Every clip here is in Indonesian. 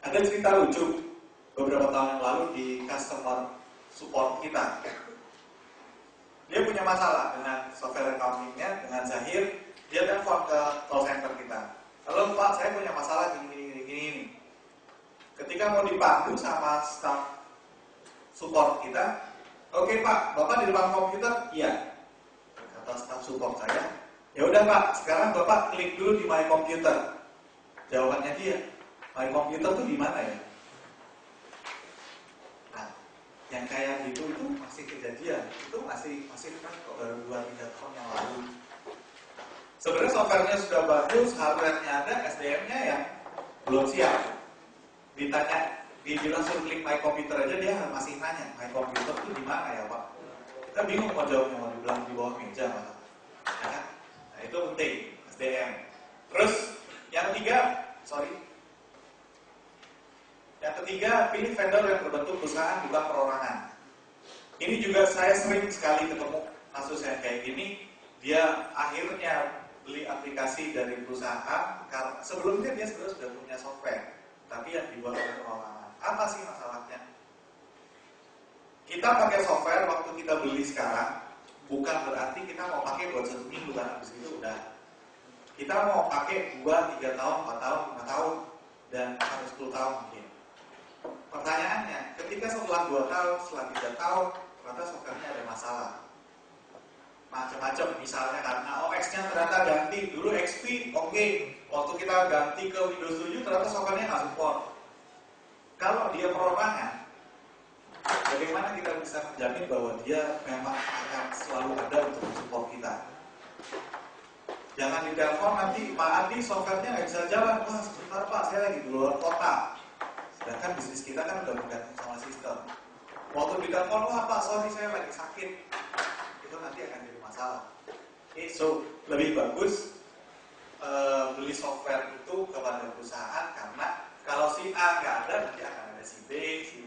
Ada cerita lucu beberapa tahun yang lalu di customer support kita. Dia punya masalah dengan software accounting-nya, dengan Zahir. Dia telepon ke call center kita. Halo Pak, saya punya masalah gini. Ketika mau dipandu sama staff support kita, oke Pak, Bapak di depan komputer? Iya. Kata staff support saya, ya udah Pak, sekarang Bapak klik dulu di My Computer. Jawabannya dia, My Computer tuh di mana ya? Nah, yang kayak gitu itu masih kejadian. Itu masih kan kok baru 2-3 tahun yang lalu. Sebenarnya softwarenya sudah bagus, hardware-nya ada, SDM-nya yang belum siap. Ditanya, dibilang suruh klik My Computer aja, dia masih nanya, My Computer itu di mana ya Pak? Kita bingung mau jawabnya, mau dibilang di bawah meja malah. Ya kan? Nah itu penting, SDM. Terus yang ketiga, pilih vendor yang berbentuk perusahaan bukan perorangan. Ini juga saya sering sekali ketemu kasus yang kayak gini. Dia akhirnya beli aplikasi dari perusahaan karena sebelumnya dia sudah punya software, tapi yang dibuat oleh perorangan. Apa sih masalahnya? Kita pakai software waktu kita beli sekarang, bukan berarti kita mau pakai buat 1 minggu kan, habis itu udah. Kita mau pakai 2, 3 tahun, 4 tahun, 5 tahun, dan sampai 10 tahun mungkin. Pertanyaannya, ketika setelah 2 tahun, setelah 3 tahun, ternyata softwarenya ada masalah. Macam-macam, misalnya karena OS-nya ternyata ganti, dulu XP, oke. Waktu kita ganti ke Windows 7, ternyata softwarenya nggak support. Kalau dia perorangan, bagaimana kita bisa menjamin bahwa dia memang akan selalu ada untuk support kita? Jangan ditelepon nanti, Pak Adi softwarenya nggak bisa jalan. Wah sebentar Pak, saya lagi di luar kota. Sedangkan bisnis kita kan udah bergantung sama sistem. Waktu ditelepon, wah Pak sorry saya lagi sakit. Itu nanti akan jadi masalah. So lebih bagus beli software itu kepada perusahaan, karena kalau si A nggak ada, nanti akan ada si B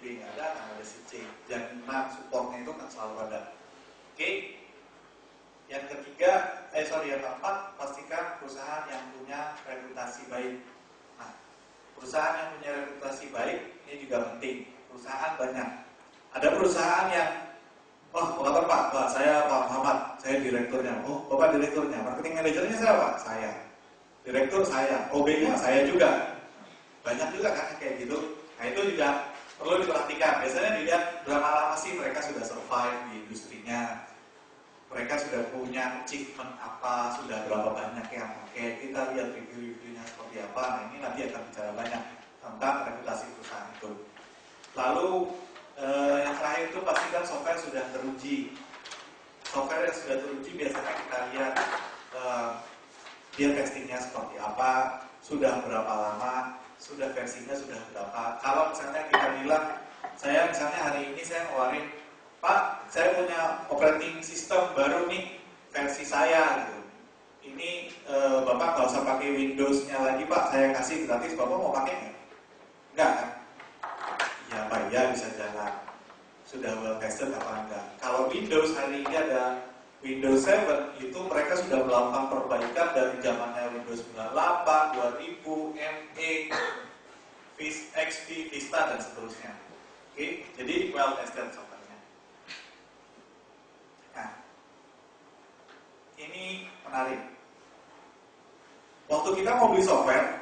nggak ada, akan ada si C. Jaminan supportnya itu kan selalu ada. Oke. Yang keempat, pastikan perusahaan yang punya reputasi baik. Nah, perusahaan yang punya reputasi baik ini juga penting. Perusahaan banyak. Ada perusahaan yang, Pak, saya Pak Muhammad, saya direkturnya. Oh, Bapak direkturnya. Marketing manajernya siapa? Saya. Direktur saya. OB-nya saya juga. Banyak juga kan kayak gitu. Nah itu juga perlu diperhatikan. Biasanya dilihat berapa lama sih mereka sudah survive di industrinya. Mereka sudah punya achievement apa, sudah berapa banyak yang pakai. Kita lihat review-reviewnya seperti apa. Nah ini nanti akan bicara banyak tentang reputasi perusahaan itu. Lalu yang terakhir itu pastikan software sudah teruji. Software yang sudah teruji biasanya kita lihat dia testingnya seperti apa, sudah berapa lama, sudah versinya sudah berapa. Kalau misalnya kita bilang, saya misalnya hari ini saya ngeluarin, Pak, saya punya operating system baru nih, versi saya gitu. Ini Bapak nggak usah pakai Windows-nya lagi Pak, saya kasih gratis, Bapak mau pakai nggak? Enggak kan? Ya Pak, ya bisa jalan. Sudah well tested apa enggak? Kalau Windows hari ini ada Windows 7, itu mereka sudah melakukan perbaikan dari zamannya Windows 98, 2000, ME, XP, Vista, dan seterusnya. Oke, jadi well tested softwarenya. Nah, ini menarik. Waktu kita mau beli software,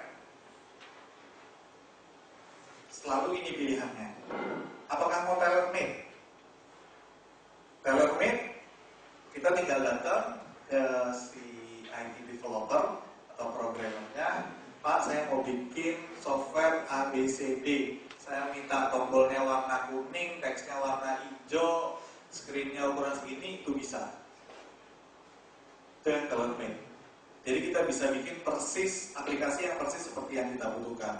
selalu ini pilihannya. Apakah mau tailor-made? Tailor-made, kita tinggal datang ke si IT developer atau programmernya, Pak saya mau bikin software ABCD, saya minta tombolnya warna kuning, teksnya warna hijau, screennya ukuran segini, itu bisa. Itu yang tailor-made. Jadi kita bisa bikin persis aplikasi yang persis seperti yang kita butuhkan.